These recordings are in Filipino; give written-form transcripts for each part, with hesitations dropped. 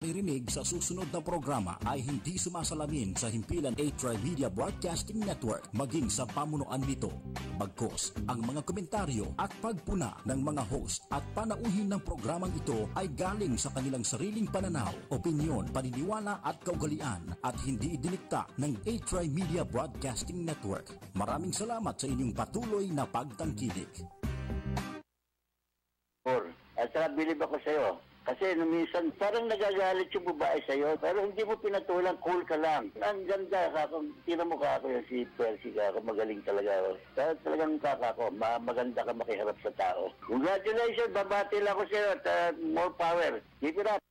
Irinig sa susunod na programa ay hindi sumasalamin sa himpilan A-Tribe Media Broadcasting Network maging sa pamunuan nito. Bagkus, ang mga komentaryo at pagpuna ng mga host at panauhin ng programang ito ay galing sa kanilang sariling pananaw, opinyon, paniniwala at kaugalian at hindi idinikta ng A-Tribe Media Broadcasting Network. Maraming salamat sa inyong patuloy na pagtangkilik. At saka bilib ako sa'yo. Kasi minsan parang nagagalit yung babae sa'yo, pero hindi mo pinatulang, cool ka lang. Ang ganda ka, kung tira mo ka ako yung si Percy ka, ako magaling talaga. Pero talagang kaka ko, maganda ka makiharap sa tao. Congratulations, babati lang ako sa'yo at more power. Keep it up.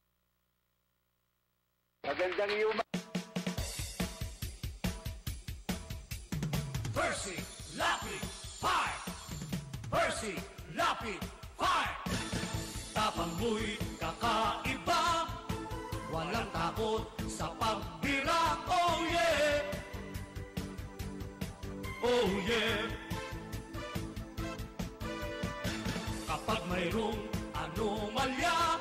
Magandang yuma. Percy, Lapid, fire! Percy, Lapid, fire! Tapang mo'y kakaiba, walang takot sa pagbira. Oh yeah! Oh yeah! Kapag mayroong anomalya,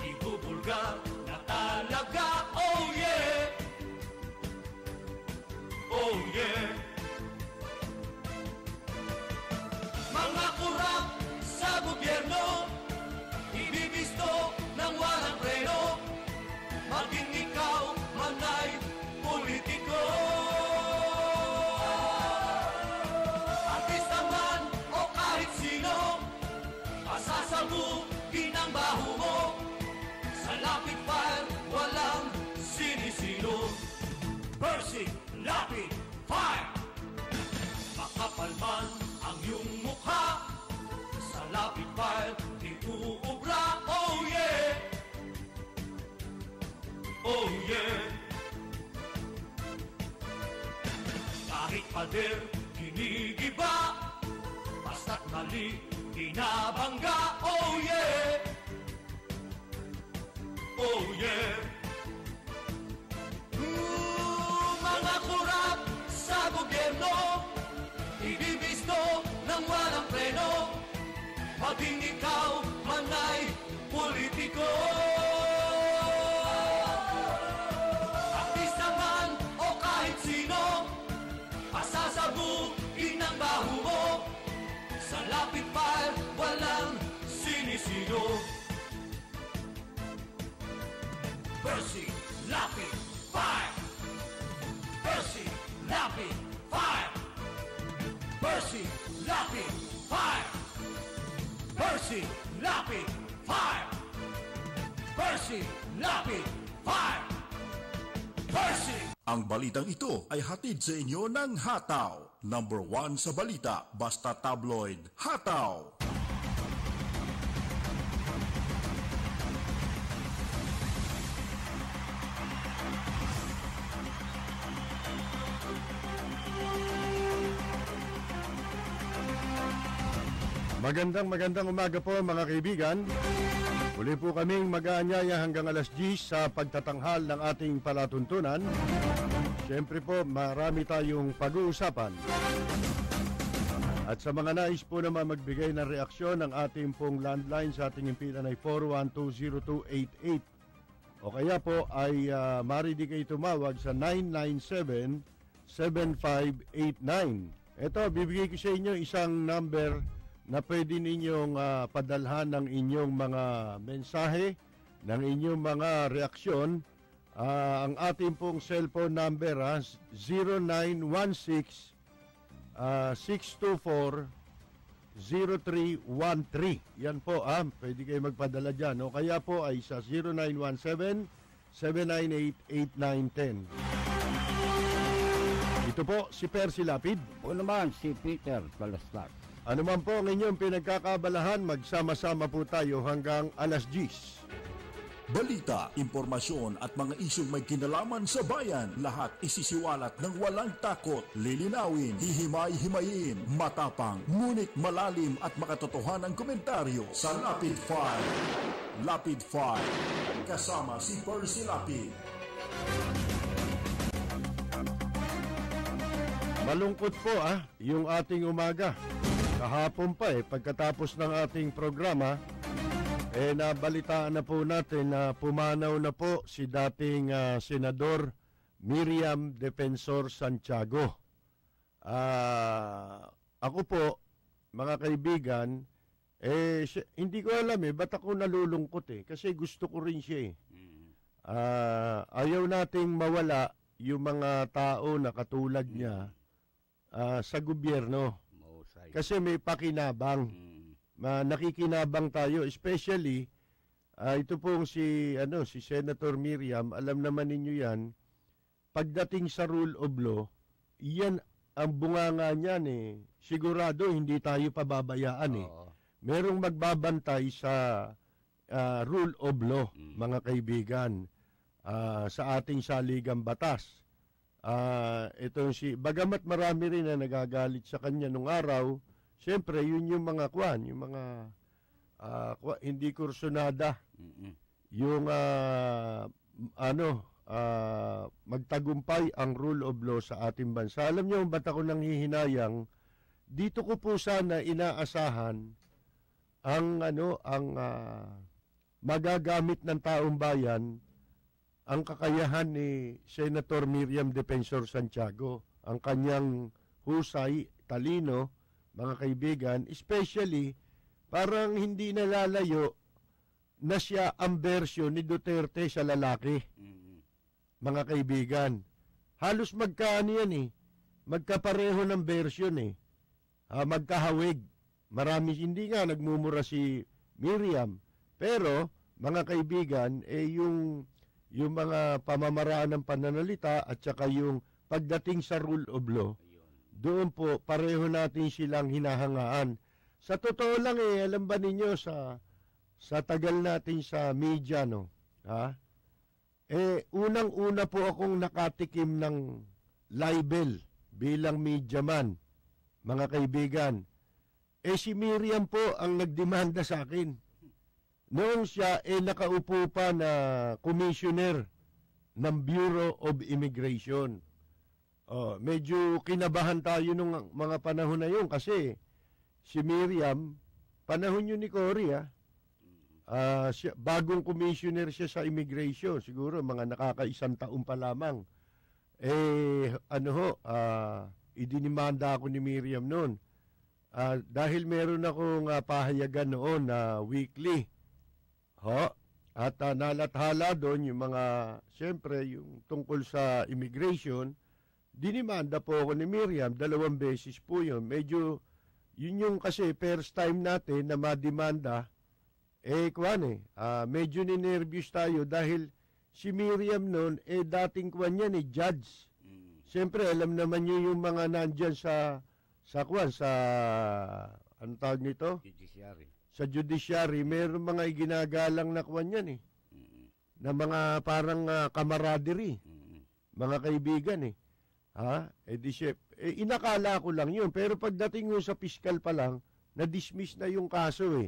ibubulgar na talaga. Oh yeah! Oh yeah! Mga kurap sa gobyerno, ibibisto ng walang preno, maging ikaw man ay politiko. Artista man o kahit sino, pasasabugin ang baho mo. Sa lapid fire, walang sinisino. Percy, Lapid, fire! Makapal man ang iyong mukha, sa lapid fire, di uubra. Oh yeah! Oh yeah! Kahit pader, ginigiba, basta't mali, binabangga. Oh yeah! Oh yeah! Mga kurap sa gobyerno, ibibisto ng walang preno, maging ikaw man ay politiko. Artista man o kahit sino, pasasabugin ang baho mo. Sa lapid fire, walang sinisino. Percy, Lapid, fire! Percy, Lapid, fire! Percy, Lapid, fire! Percy, Lapid, fire! Percy, Lapid, fire! Percy! Ang balitang ito ay hatid sa inyo ng Hataw. Number 1 sa balita, basta tabloid, Hataw! Magandang umaga po mga kaibigan. Muli po kaming mag-aanyaya hanggang alas 10 sa pagtatanghal ng ating palatuntunan. Siyempre po marami tayong pag-uusapan. At sa mga nais po naman magbigay ng reaksyon, ng ating pong landline sa ating impilan ay 4120288. O kaya po ay maridi kayo tumawag sa 997-7589. Ito, bibigay ko sa inyo isang number na pwede ninyong padalhan ng inyong mga mensahe, ng inyong mga reaksyon. Ang ating pong cellphone number, 0916-624-0313. Yan po, pwede kayo magpadala dyan. O kaya po ay sa 0917-798-8910. Ito po si Percy Lapid. O naman si Peter Balastak. Ano man po ang inyong pinagkakabalahan, magsama-sama po tayo hanggang alas 10. Balita, impormasyon at mga isyong may kinalaman sa bayan, lahat isisiwalat ng walang takot, lilinawin, hihimay-himayin, matapang, ngunit malalim at makatotohanang komentaryo sa Lapid 5. Lapid 5, kasama si Percy Lapid. Malungkot po yung ating umaga. Kahapon pa pagkatapos ng ating programa, Nabalitaan na po natin na pumanaw na po si dating Senador Miriam Defensor Santiago. Ako po, mga kaibigan, hindi ko alam ba't ako nalulungkot kasi gusto ko rin siya ayaw nating mawala yung mga tao na katulad niya sa gobyerno. Kasi may pakinabang. Nakikinabang tayo, especially ito pong si Senator Miriam, alam naman ninyo yan, pagdating sa rule of law, yan ang bunganga niyan sigurado hindi tayo pababayaan Merong magbabantay sa rule of law, mga kaibigan, sa ating saligang batas. Bagamat marami rin na nagagalit sa kanya nung araw, siyempre, yun yung mga yung mga hindi kursunada. Yung magtagumpay ang rule of law sa ating bansa. Alam niyo ba't ako nanghihinayang? Dito ko po sana inaasahan ang magagamit ng taong bayan ang kakayahan ni Senator Miriam Defensor Santiago, ang kanyang husay, talino, mga kaibigan, especially parang hindi nalalayo na siya ang version ni Duterte sa lalaki. Mga kaibigan, halos magkaano yan magkapareho ng version magkahawig. Marami, hindi nga nagmumura si Miriam, pero mga kaibigan, yung mga pamamaraan ng pananalita at saka yung pagdating sa rule of law, doon po, pareho natin silang hinahangaan. Sa totoo lang alam ba ninyo sa tagal natin sa media, unang-una po akong nakatikim ng libel bilang media man, mga kaibigan. Si Miriam po ang nagdemanda sa akin. Noong siya nakaupo pa na commissioner ng Bureau of Immigration. Medyo kinabahan tayo nung mga panahon na yun kasi si Miriam, panahon yun ni Cory bagong commissioner siya sa immigration, siguro mga nakakaisang taon pa lamang. Idinimanda ako ni Miriam noon. Dahil meron akong pahayagan noon na weekly. At nalathala doon yung mga, siyempre, yung tungkol sa immigration, dinimanda po ako ni Miriam, 2 beses po yun. Medyo, yun yung kasi first time natin na madimanda, medyo ninervyos tayo dahil si Miriam noon, dating judge. Siyempre, alam naman niyo yung mga nandyan sa ano tawag nito? Judiciary. Sa judiciary, mayroong mga iginagalang na na mga parang camaraderie, mga kaibigan inakala ko lang yun, pero pagdating yun sa piskal pa lang, na-dismiss na yung kaso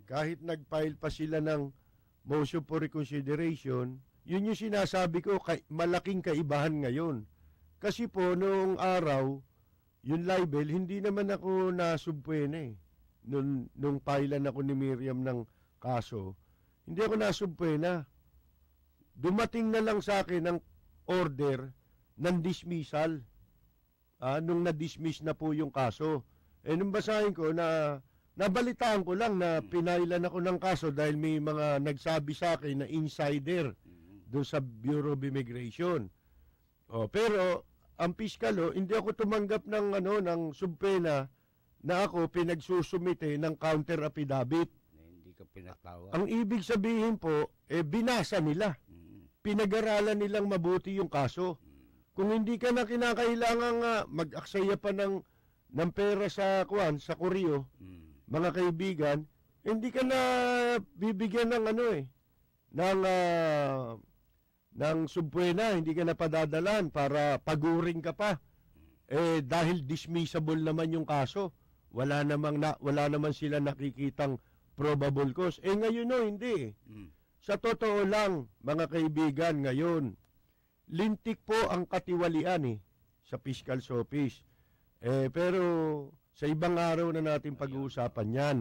kahit nag-file pa sila ng motion for reconsideration, yun yung sinasabi ko, malaking kaibahan ngayon. Kasi po, noong araw, yung libel, hindi naman ako nasubpwena nung filean ako ni Miriam ng kaso, hindi ako nasubpwena. Dumating na lang sa akin ang order ng dismissal nung na-dismiss na po yung kaso. Nung basahin ko nabalitaan ko lang na pinailan ako ng kaso dahil may mga nagsabi sa akin na insider doon sa Bureau of Immigration. Pero ang piskal hindi ako tumanggap ng ng subpena na ako pinagsusumite ng counter affidavit. Hindi ka pinatawag. Ang ibig sabihin po, binasa nila. Pinag-aralan nilang mabuti yung kaso. Kung hindi ka na kinakailangan mag-aksaya pa ng pera sa Koreo, mga kaibigan, hindi ka na bibigyan ng ng subpwena, hindi ka na padadalan para paguring ka pa. Dahil dismissible naman yung kaso, wala naman sila nakikitang probable cause. Ngayon hindi. Sa totoo lang, mga kaibigan, ngayon, lintik po ang katiwalian sa Fiscal's Office. Pero sa ibang araw na natin pag-uusapan yan.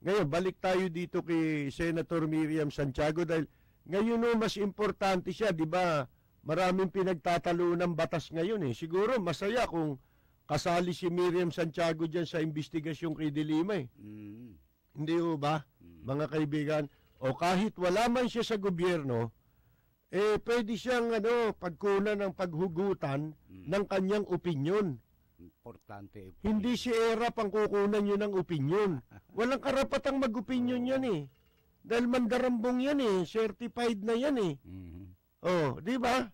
Ngayon, balik tayo dito kay Senator Miriam Santiago dahil ngayon mas importante siya, di ba? Maraming pinagtatalo ng batas ngayon eh. Siguro masaya kung kasali si Miriam Santiago dyan sa investigasyon kay De Lima eh. Hindi ho ba, mga kaibigan? O kahit wala man siya sa gobyerno, pwede siyang pagkunan ng paghugutan ng kanyang opinyon. Importante. Hindi si ERAP ang kukunan yun ng opinyon. Walang karapatang mag-opinyon yan eh. Dahil mandarambong yan eh. Certified na yan eh. Oh, di ba?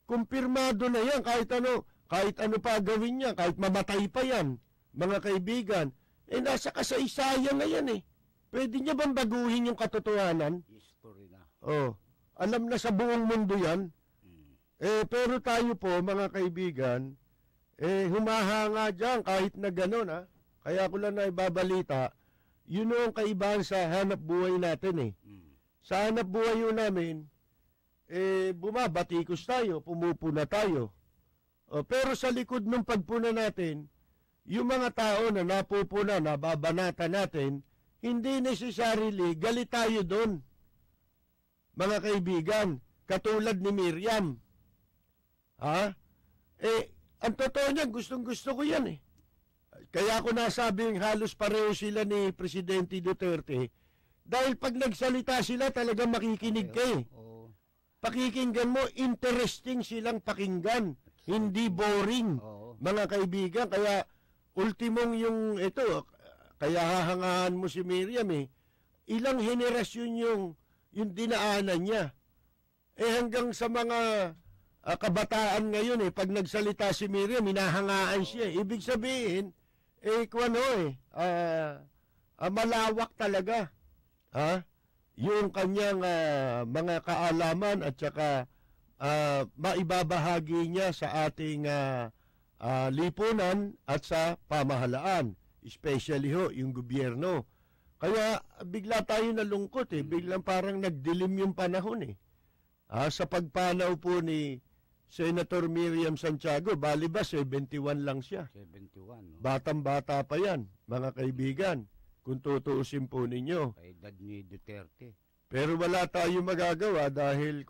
Kumpirmado na yan kahit ano pa gawin niya, kahit mamatay pa yan, mga kaibigan. Nasa kasaysayan na yan eh. Pwede niya bang baguhin yung katotohanan? History na. Oh, alam na sa buong mundo yan. Pero tayo po, mga kaibigan, humahanga dyan kahit na gano'n ha. Kaya ko lang na ibabalita, yun ang kaibahan sa hanap buhay natin eh. Sa hanap buhay yun namin, bumabatikos tayo, pumupuna tayo. Pero sa likod ng pagpuna natin, yung mga tao na napupuna, nababanata natin, hindi necessarily galit tayo doon. Mga kaibigan, katulad ni Miriam. Ha? Ang totoo niyan, gustong-gusto ko yan eh. Kaya ako nasabing halos pareho sila ni Presidente Duterte dahil pag nagsalita sila talagang makikinig ka eh. Pakikinggan mo, interesting silang pakinggan. Hindi boring, mga kaibigan. Kaya ultimong yung ito, kaya hahangahan mo si Miriam eh. Ilang henerasyon yung dinaanan niya. Hanggang sa mga kabataan ngayon eh, pag nagsalita si Miriam, hinahangaan siya. Ibig sabihin, malawak talaga. Ha? Yung kanyang mga kaalaman at saka maibabahagi niya sa ating lipunan at sa pamahalaan. Especially yung gobyerno. Kaya bigla tayo nalungkot eh. Biglang parang nagdilim yung panahon eh. Sa pagpanaw po ni Senator Miriam Santiago, bali ba 71 lang siya. 71. No? Batang-bata pa yan, mga kaibigan. Kung tutuusin po ninyo. Kay edad ni Duterte. Pero wala tayong magagawa dahil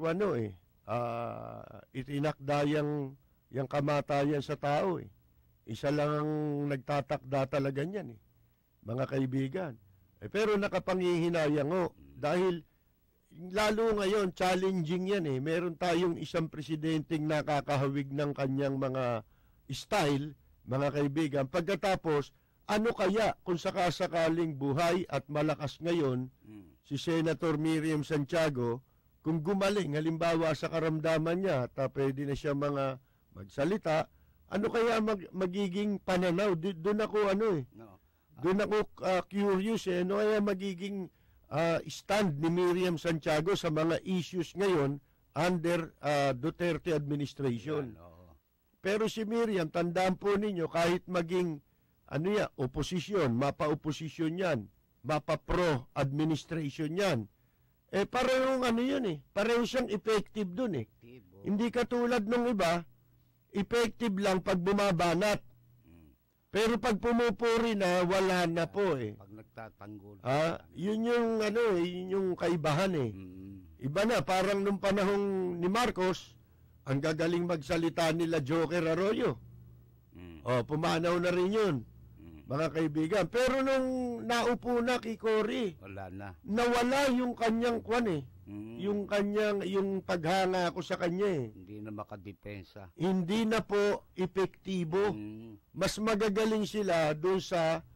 itinakda yung kamatayan sa tao eh. Isa lang ang nagtatakda talaga niyan eh, mga kaibigan. Pero nakapangihinayang dahil lalo ngayon challenging yan eh. Meron tayong isang presidenteng nakakahawig ng kanyang mga style, mga kaibigan. Pagkatapos, ano kaya kung sakasakaling buhay at malakas ngayon si Senator Miriam Santiago, kung gumaling, halimbawa sa karamdaman niya, at pwede na siya magsalita, ano kaya magiging pananaw? Doon ako doon ako curious eh. Ano kaya magiging stand ni Miriam Santiago sa mga issues ngayon under Duterte administration? Pero si Miriam, tandaan po ninyo, kahit maging oposisyon, mapa-oposisyon yan, mapa-pro administration yan, parehong yun eh. Pareho siyang effective dun eh. Hindi katulad nung iba, effective lang pag bumabanat. Pero pag pumupuri na, wala na po eh. Pag nagtatanggol. Yun yung yun yung kaibahan eh. Iba na, parang nung panahong ni Marcos, ang gagaling magsalita nila Joker Arroyo. Pumanaw na rin yun. Mga kaibigan. Pero nung naupo na kay Cory, wala na. Nawala yung kanyang yung paghanga ko sa kanya eh. Hindi na makadepensa. Hindi na po epektibo. Mas magagaling sila doon sa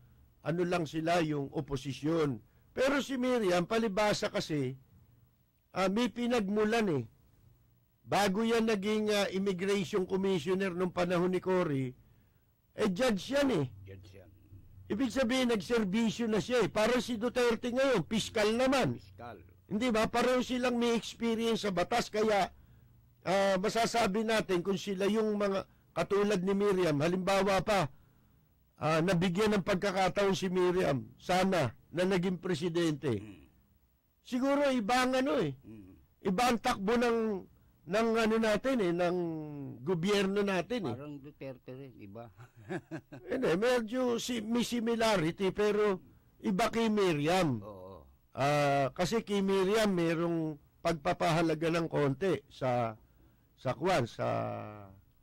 lang sila yung oposisyon. Pero si Miriam, palibasa kasi, may pinagmulan eh. Bago yan naging immigration commissioner nung panahon ni Cory, judge yan eh. Judge yan. Ibig sabihin, nagserbisyo na siya eh. Parang si Duterte ngayon, piskal naman. Piskal. Hindi ba? Pareho silang may experience sa batas. Kaya masasabi natin kung sila yung mga katulad ni Miriam, halimbawa pa, nabigyan ng pagkakataon si Miriam, sana, na naging presidente. Siguro ibang ibang takbo ng natin eh, ng gobyerno natin eh. Parang Duterte rin, iba. Medyo may similarity pero iba kay Miriam. Oo. Kasi kay Miriam merong pagpapahalaga ng konti sa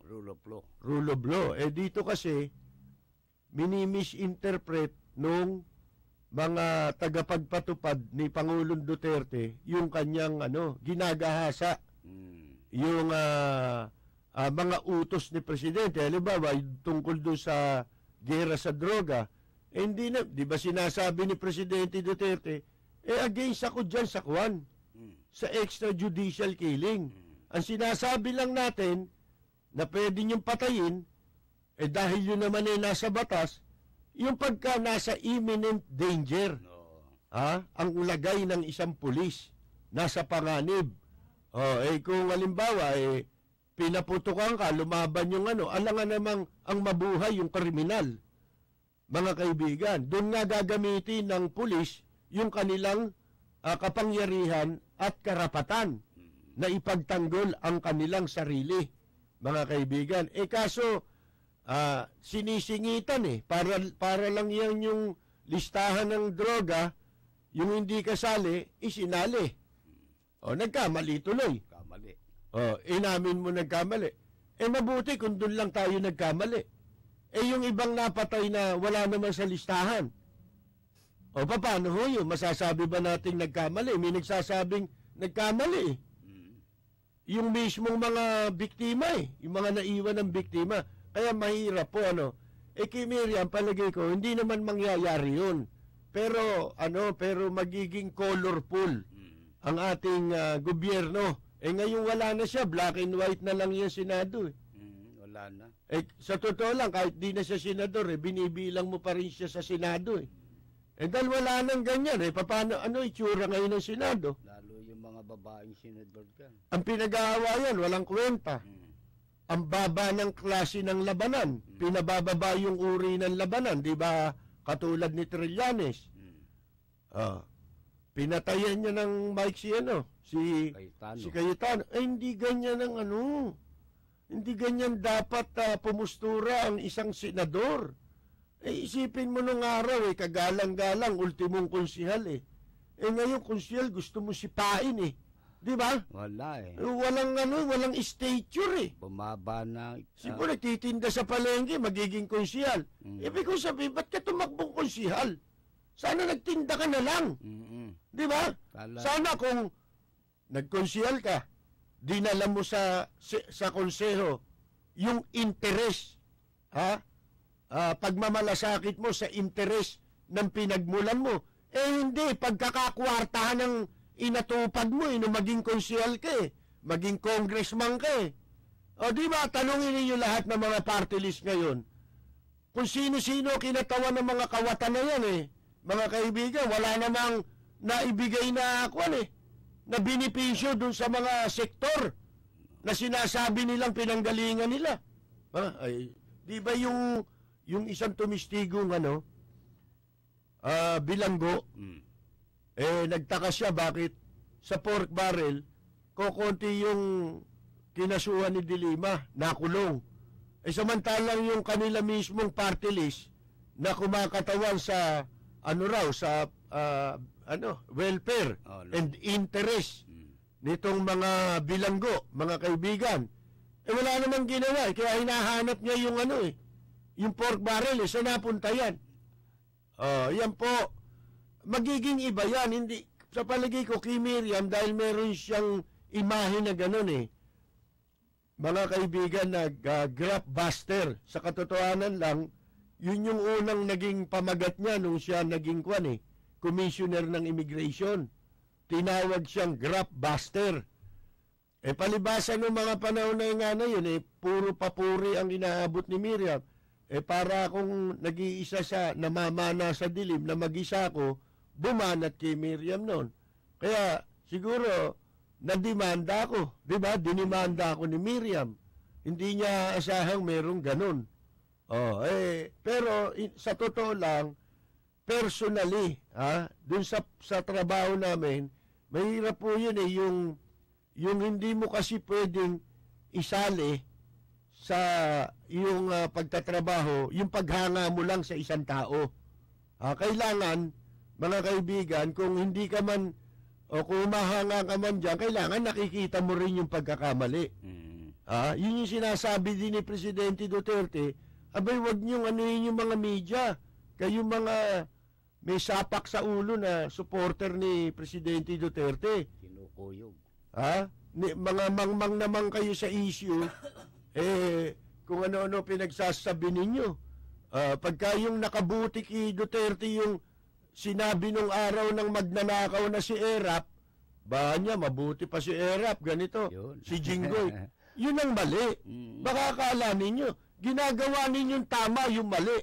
Rule of law. rule of law. Dito kasi minimisinterpret nung mga tagapagpatupad ni Pangulong Duterte yung kanyang ginagahasa yung mga utos ni Presidente. Halimbawa, tungkol doon sa gera sa droga, hindi na, di ba sinasabi ni Presidente Duterte, against ako dyan sa kwan, sa extrajudicial killing. Ang sinasabi lang natin, na pwede niyong patayin, dahil yun naman nasa batas, yung pagka nasa imminent danger, ang lagay ng isang pulis, nasa panganib. Kung halimbawa, pinaputukan ka, lumaban yung alangan namang ang mabuhay yung kriminal. Mga kaibigan, doon nga gagamitin ng pulis yung kanilang kapangyarihan at karapatan na ipagtanggol ang kanilang sarili, mga kaibigan. Kaso, sinisingitan para lang yan yung listahan ng droga, yung hindi kasali, isinali. Nagkamali tuloy. Kamali. Inamin mo nagkamali. Mabuti kung doon lang tayo nagkamali. Yung ibang napatay na wala naman sa listahan. Paano ho yun? Masasabi ba nating nagkamali? May nagsasabing nagkamali. Yung mismong mga biktima yung mga naiwan ng biktima. Kaya mahirap po kay Miriam, palagay ko, hindi naman mangyayari yun. Pero magiging colorful ang ating gobyerno. Ngayon wala na siya, black and white na lang yung Senado. Wala na. Sa totoo lang, kahit di na siya senador, binibilang mo pa rin siya sa Senado. Dahil wala nang ganyan, paano, itsura ngayon ng Senado? Lalo yung mga babaeng senador dyan. Ang pinag-aawayan, walang kwenta. Ang baba ng klase ng labanan, pinabababa yung uri ng labanan, di ba? Katulad ni Trillanes. Pinatayan niya ng mic si Cayetano. Si Cayetano. Hindi ganyan ang hindi ganyan dapat pumustura ang isang senador. Isipin mo nung araw, kagalang-galang, ultimong konsihal ngayon, konsihal, gusto mo sipain di ba? Wala Walang stature Bumaba na. Siguro nagtitinda sa palengke, magiging konsihal. Ibig ko sabihin, ba't ka tumakbong konsihal? Sana nagtinda ka na lang. Di ba? Sana kung nagkonsihal ka, dinala mo sa konseho yung interes, pagmamalasakit mo sa interes ng pinagmulan mo. Hindi, pagkakakwartahan ng inatupad mo, nung maging konsehal ka maging congressman ka di ba, tanungin ninyo lahat ng mga party list ngayon, kung sino-sino kinatawan ng mga kawatan na yan mga kaibigan, wala namang naibigay na na benepisyo dun sa mga sektor na sinasabi nilang pinanggalingan nila. Di ba yung isang tumistigong bilanggo, nagtaka siya bakit sa pork barrel kokonti yung kinasuhan ni Dilima, nakulong. Samantalang yung kanila mismong party list na kumakatawan sa welfare and interest nitong mga bilanggo, mga kaibigan. Wala namang ginawa kaya hinahanap niya yung yung pork barrel sa napunta yan. Yan po, magiging iba yan. Hindi, sa palagay ko kay Miriam, dahil meron siyang imahe na gano'n mga kaibigan, graph buster. Sa katotohanan lang, yun yung unang naging pamagat niya nung siya naging commissioner ng immigration. Tinawag siyang graph buster. Palibasa ng mga panahon na yun, puro papuri ang inaabot ni Miriam. Para akong nag-iisa sa namamana sa dilim na mag-isa ko, bumanat kay Miriam noon. Kaya siguro nadimanda ako, di ba? Dinimanda ako ni Miriam. Hindi niya asahang merong ganun. Pero sa totoo lang, personally, dun sa trabaho namin, mahirap po yun yung hindi mo kasi pwedeng isali sa yung pagtatrabaho, yung paghanga mo lang sa isang tao. Kailangan mga kaibigan, kung hindi ka man o kung mahanga ka man dyan, kailangan nakikita mo rin yung pagkakamali. Yun yung sinasabi din ni Presidente Duterte, abay, wag niyong anuhin yung mga media. Kayo mga may sapak sa ulo na supporter ni Presidente Duterte. Kinukuyog. Mga mangmang naman kayo sa issue, kung ano-ano pinagsasabi ninyo. Pagka yung nakabuti kay Duterte yung sinabi nung araw ng magnanakaw na si Erap, ba niya, mabuti pa si Erap, ganito, Yun. si Jinggoy. Yun ang mali. Baka akala ninyo, ginagawa ninyong tama yung mali.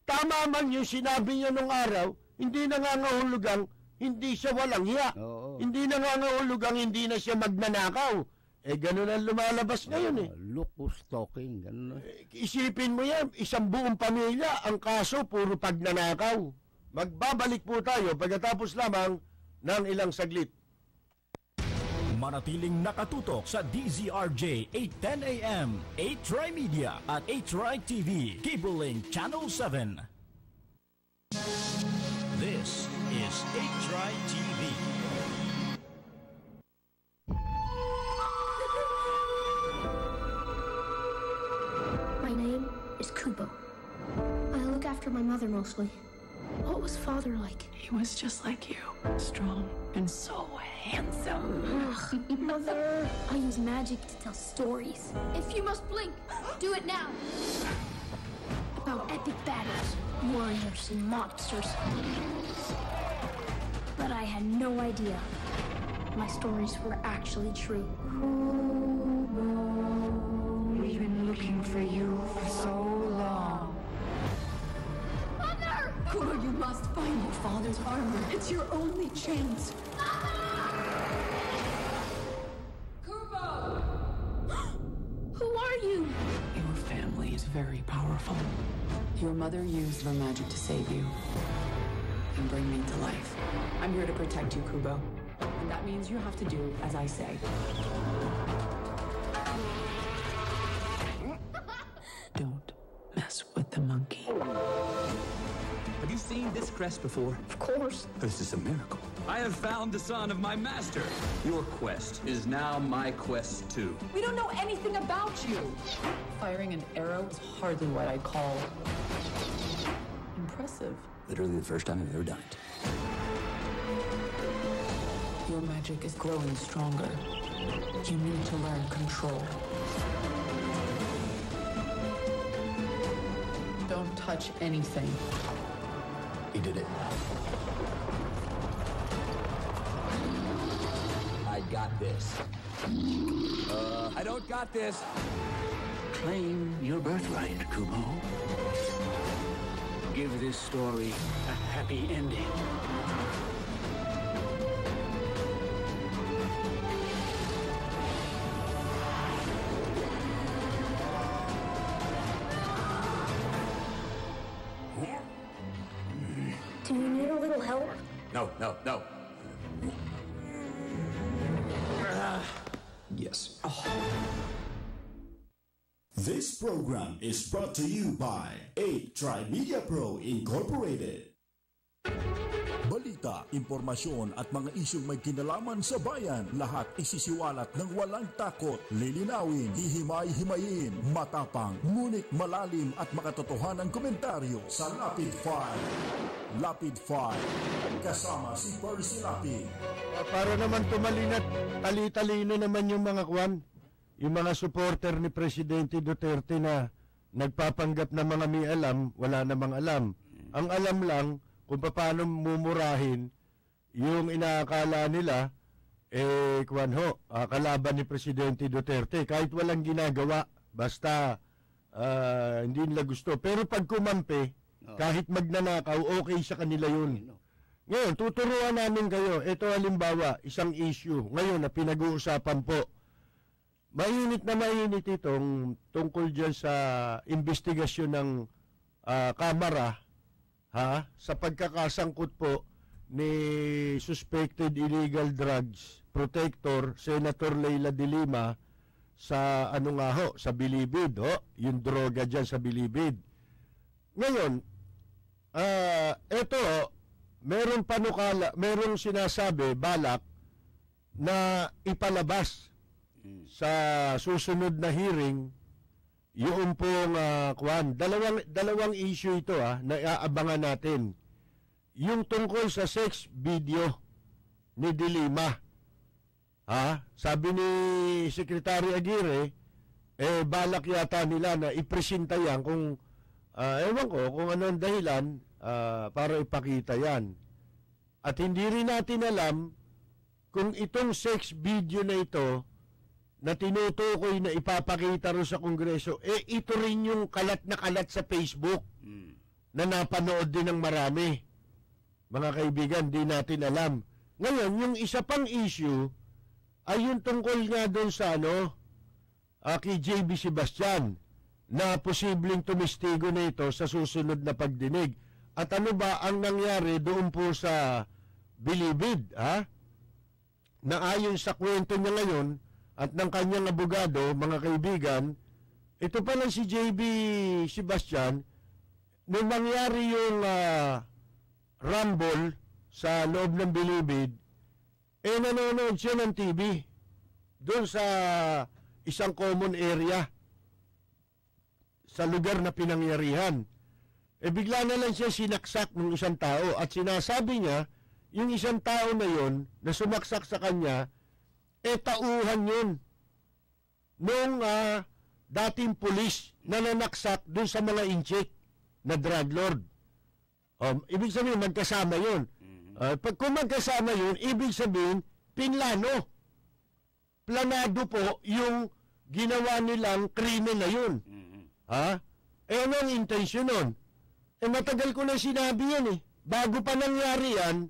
Tama man yung sinabi niya nung araw, hindi nangangahulugang hindi siya walang hiya. Oo. Hindi nangangahulugang hindi na siya magnanakaw. Ganun ang lumalabas ngayon Look who's talking. Ganun. Isipin mo yan, isang buong pamilya, ang kaso puro pagnanakaw. Magbabalik po tayo pagkatapos lamang ng ilang saglit. Manatiling nakatutok sa DZRJ 810 AM, 8 Media at 8 TV, Cable Link Channel 7. This is 8 TV. My name is Kubo. I look after my mother mostly. What was father like? He was just like you, strong and so handsome. Ugh, mother. I use magic to tell stories. If you must blink, do it now. About epic battles, warriors, and monsters. But I had no idea my stories were actually true. We've been looking for you for so long. Mother! Kubo, you must find your father's armor. It's your only chance. Kubo! Who are you? Your family is very powerful. Your mother used her magic to save you and bring me to life. I'm here to protect you, Kubo. And that means you have to do as I say. Don't mess with the monkey. Have you seen this crest before? Of course. This is a miracle. I have found the son of my master. Your quest is now my quest too. We don't know anything about you. Firing an arrow is hardly what I'd call impressive. Literally the first time I've ever done it. Your magic is growing stronger. You need to learn control. Don't touch anything. He did it. I got this. I don't got this. Claim your birthright, Kubo. Give this story a happy ending. Do you need a little help? No. Yes. This program is brought to you by 8 Media Pro Incorporated. Balita, impormasyon at mga isyong may kinalaman sa bayan, lahat isisiwalat ng walang takot, lilinawin, hihimay-himayin, matapang, ngunit malalim at makatotohanang komentaryo sa Lapid 5. Lapid 5, kasama si Percy Lapid. Para naman tumalinat, tali-talino naman yung mga kwan, yung mga supporter ni Presidente Duterte na nagpapanggap na mga may alam, wala namang alam. Ang alam lang kung paano mumurahin yung inaakala nila, kalaban ni Presidente Duterte. Kahit walang ginagawa, basta hindi nila gusto. Pero pag kumampi, kahit magnanakaw, okay sa kanila yun. Ngayon, tuturuan namin kayo. Ito halimbawa, isang issue ngayon na pinag-uusapan po. Mainit na mainit itong tungkol dyan sa investigasyon ng Kamara sa pagkakasangkot po ni suspected illegal drugs protector Senator Leila de Lima sa sa Bilibid, yung droga dyan sa Bilibid. Ngayon, eto, merong sinasabi, balak, na ipalabas sa susunod na hearing yung pong dalawang issue ito na iaabangan natin. Yung tungkol sa sex video ni De Lima. Sabi ni Secretary Aguirre, balak yata nila na ipresenta yan kung ewan ko kung ano ang dahilan para ipakita yan. At hindi rin natin alam kung itong sex video na ito na tinutukoy na ipapakita rin sa Kongreso, ito rin yung kalat na kalat sa Facebook na napanood din ng marami. Mga kaibigan, di natin alam. Ngayon, yung isa pang issue ay yung tungkol nga doon sa kay JB Sebastian na posibleng tumistigo na ito sa susunod na pagdinig. At ano ba ang nangyari doon po sa Bilibid, na ayon sa kwento niya ngayon at ng kanyang abogado, mga kaibigan, ito pa lang si JB Sebastian, nung nangyari yung rumble sa loob ng Bilibid, nanonood siya ng TV doon sa isang common area sa lugar na pinangyarihan. Bigla na lang siya sinaksak ng isang tao at sinasabi niya, yung isang tao na yon na sumaksak sa kanya, tauhan yun nung dating pulis na nanaksak doon sa mga inchik na drug lord. Ibig sabihin, magkasama yun. Kung magkasama yun, ibig sabihin, pinlano. Planado po yung ginawa nilang krimen na yun. Ano ang intensyon nun? Matagal ko na sinabi yan Bago pa nangyari yan,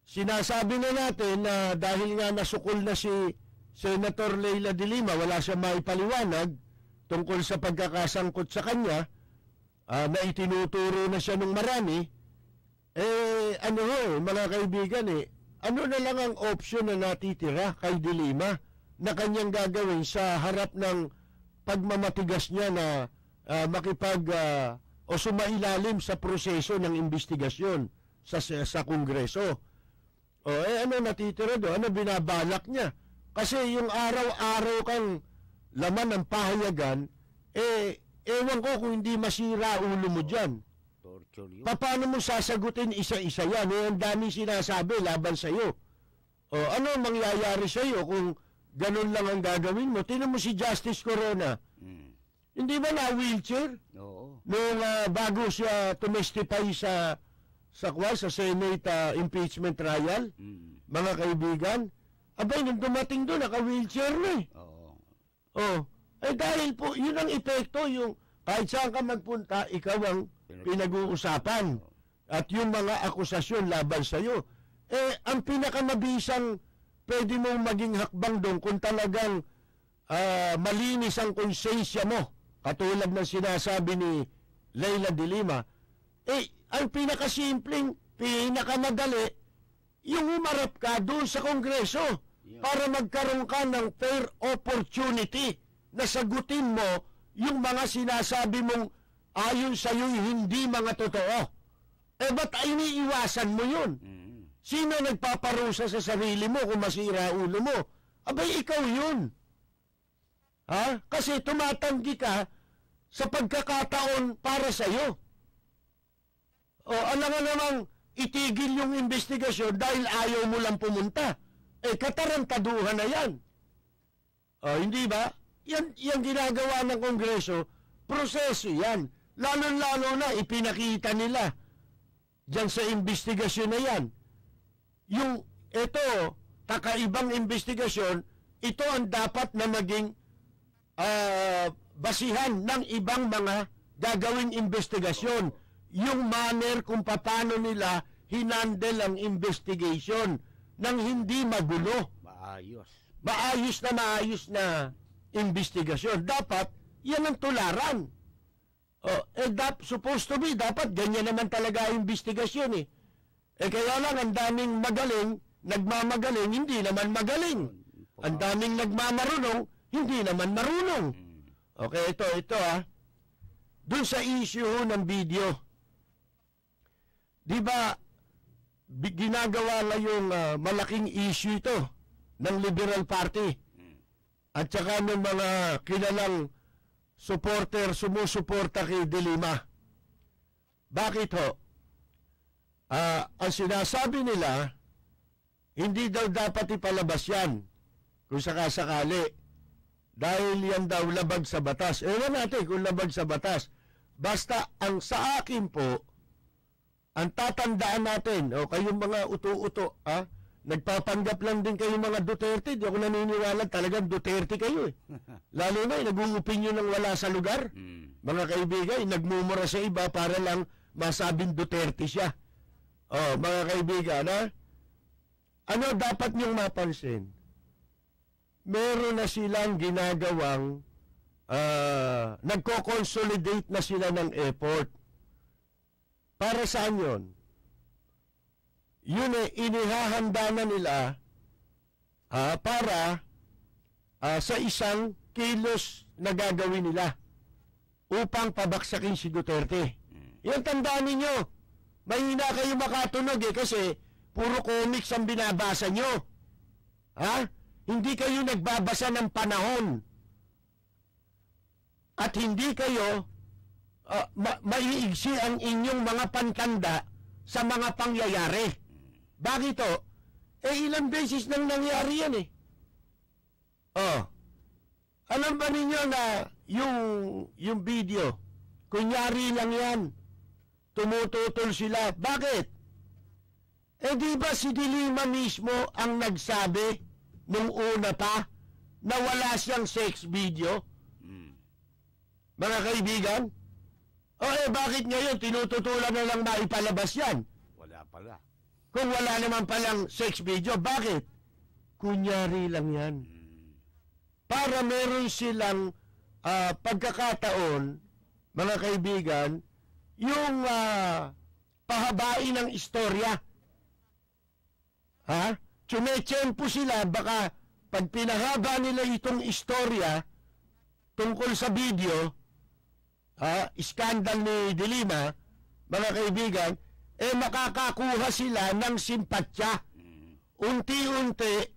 sinasabi na natin na dahil nga nasukol na si Senator Leila de Lima, wala siya maipaliwanag tungkol sa pagkakasangkot sa kanya, na itinuturo na siya ng marami, mga kaibigan, ano na lang ang option na natitira kay de Lima na kanyang gagawin sa harap ng pagmamatigas niya na o sumailalim sa proseso ng investigasyon sa Kongreso. Ano natitira doon? Ano binabalak niya? Kasi yung araw-araw kang laman ng pahayagan, ewan ko kung hindi masira ulo mo dyan. Paano mo sasagutin isa-isa yan? Ang daming sinasabi laban sa'yo. Ano mangyayari sa'yo kung ganun lang ang gagawin mo? Tingnan mo si Justice Corona. Hindi ba na wheelchair? Oo. Nung bago siya tumestify sa Senate impeachment trial, mga kaibigan, abay, nung dumating doon, naka-wheelchair na Oo. Dahil po, yun ang epekto, yung kahit saan ka magpunta, ikaw ang pinag-uusapan. At yung mga akusasyon laban sa'yo. Ang pinakamabisang pwede mong maging hakbang doon kung talagang malinis ang konsensya mo, katulad ng sinasabi ni Leila de Lima, ang pinakasimpleng, pinakamadali, yung umarap ka doon sa Kongreso para magkaroon ka ng fair opportunity na sagutin mo yung mga sinasabi mong ayon sa iyo hindi mga totoo. Ba't iniiwasan mo yun? Sino nagpaparusa sa sarili mo kung masira ulo mo? Abay, ikaw yun. Kasi tumatanggi ka sa pagkakataon para sa iyo. Alam nga namang itigil yung investigasyon dahil ayaw mo lang pumunta. Katarantaduhan na yan. Hindi ba? Yan ginagawa ng Kongreso, proseso yan. Lalo-lalo na ipinakita nila dyan sa investigasyon na yan. Ito, kakaibang investigasyon, ito ang dapat na maging basihan ng ibang mga gagawing investigasyon. Yung manner kung paano nila hinandle ang investigation nang hindi magulo. Maayos na investigasyon. Dapat, yan ang tularan. Supposed to be, dapat ganyan naman talaga ang investigasyon kaya lang, ang daming magaling, nagmamagaling, hindi naman magaling. Ang daming nagmamarunong, hindi naman marunong. Okay, ito Doon sa issue ng video, Di ba, ginagawa ngayong malaking issue ito ng Liberal Party at saka ng mga kilalang sumusuporta kay De Lima. Bakit ho? Ang sinasabi nila, hindi daw dapat ipalabas yan kung sakasakali dahil yan daw labag sa batas. Ewan natin kung labag sa batas. Basta ang sa akin po, ang tatandaan natin, o kayong mga uto-uto, nagpapanggap lang din kayong mga Duterte. Di ako naniniwala, talagang Duterte kayo eh. Lalo na, nag-uupinyo ng wala sa lugar. Mga kaibigan, nagmumura sa iba para lang masabing Duterte siya. Mga kaibigan, ano dapat niyong mapansin? Meron na silang ginagawang, nagko-consolidate na sila ng effort. Para saan yun? Yun inihahanda na nila para sa isang kilos na gagawin nila upang pabaksakin si Duterte. Yan, tandaan ninyo. Mahina kayo makatunog kasi puro comics ang binabasa nyo. Hindi kayo nagbabasa ng panahon. At hindi kayo maiigsi ang inyong mga pankanda sa mga pangyayari. Bakit o? Ilang beses nang nangyari yan eh. Alam ba ninyo na yung video, kunyari lang yan, tumututol sila. Bakit? Di ba si De Lima mismo ang nagsabi nung una pa na wala siyang sex video? Mga kaibigan? Bakit ngayon tinututulan na lang maipalabas yan? Wala pala. Kung wala naman palang sex video, bakit? Kunyari lang yan. Para meron silang pagkakataon, mga kaibigan, yung pahabain ng istorya. Tsumechempo sila, baka pag pinahaba nila itong istorya tungkol sa video, iskandal ni De Lima, mga kaibigan, makakakuha sila ng simpatya. Unti-unti,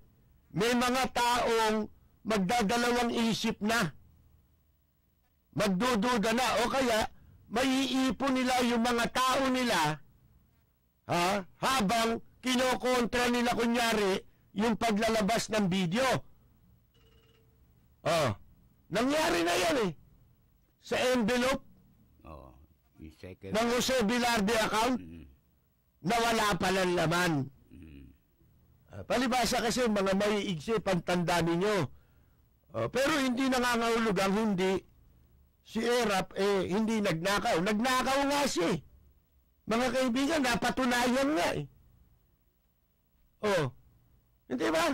may mga taong magdadalawang isip na. Magdududa na, o kaya, maiipon nila yung mga tao nila, habang kinokontra nila kunyari yung paglalabas ng video. Nangyari na yan eh. Sa envelope ng Jose Velarde account, nawala pala ng laman. Palibasa kasi mga maiigsi, pantanda ninyo. Pero hindi nangangahulugang hindi si Erap hindi nagnakaw. Nagnakaw nga siya. Mga kaibigan, napatunayan nga eh. Hindi ba?